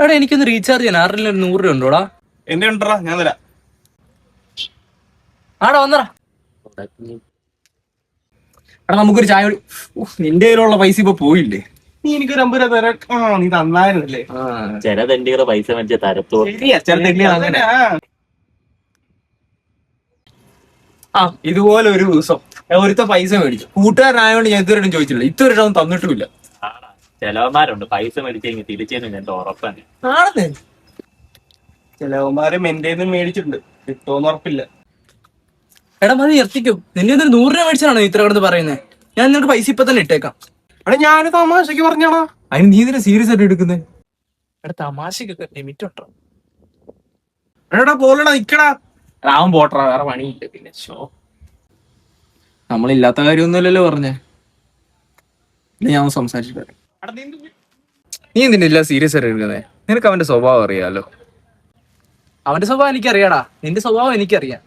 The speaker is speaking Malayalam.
എടാ എനിക്കൊന്ന് റീചാർജ് ചെയ്യാൻ 100 രൂപ ഉണ്ടോടാ? എന്റെ ഉണ്ടടാ, ഞാൻ തരാം. ആടാ വന്നടാ. എടാ നമുക്കൊരു ചായ കുടി. നിന്റെ കയ്യിലുള്ള പൈസ ഇപ്പൊ പോയില്ലേ? നീ എനിക്കൊരു 50 രൂപ തരാം. നീ തന്നായിരുന്നല്ലേ. ചില തെണ്ടികളെ പൈസ മേടിച്ച തരത്തോ. ശരിയാ, ചില തെണ്ടികൾ അങ്ങനെ. ഇതുപോലെ ഒരു ദിവസം ഒരുത്ത പൈസ മേടിച്ചു. കൂട്ടുകാരനായോണ്ട് ഞാൻ ഇതുവരെ ചോദിച്ചില്ല, ഇതുവരെ ഒന്നും തന്നിട്ടുമില്ല. ചിലവന്മാരുണ്ട് പൈസ മേടിച്ചെങ്കിൽ തിരിച്ചെന്ന് ഞാൻ ഉറപ്പാണ്. ആണെന്ന് ചിലവന്മാരും എന്റെ മേടിച്ചിട്ടുണ്ട്, കിട്ടുമെന്ന് ഉറപ്പില്ല. എടാ മതി നിർത്തിക്കും. നിന്റെ 100 രൂപ മേടിച്ചാണോ ഇത്ര കിടന്ന് പറയുന്നത്? ഞാൻ നിനക്ക് പൈസ ഇപ്പൊ തന്നെ ഇട്ടേക്കാം. എടാ ഞാൻ തമാശക്ക് പറഞ്ഞാണോ? അതിന് നീ ഇതിനെ സീരിയസ് ആയിട്ട് എടുക്കുന്നത്? എടാ തമാശക്കൊക്കെ ലിമിറ്റ് ഉണ്ടോ? എടാ പോലടാ, നിക്കടാ. രാമൻ പോട്ടറ, വേറെ പണിയില്ല. പിന്നെ നമ്മളില്ലാത്ത കാര്യമൊന്നുമല്ലല്ലോ പറഞ്ഞേ. ഞാൻ സംസാരിച്ചിട്ട് വരാം. നീ എന്തിനില്ല സീരിയസ് ആയിട്ട് എടുക്കുന്നേ? നിനക്ക് അവന്റെ സ്വഭാവം അറിയാലോ. അവന്റെ സ്വഭാവം എനിക്കറിയാടാ, നിന്റെ സ്വഭാവം എനിക്കറിയാം.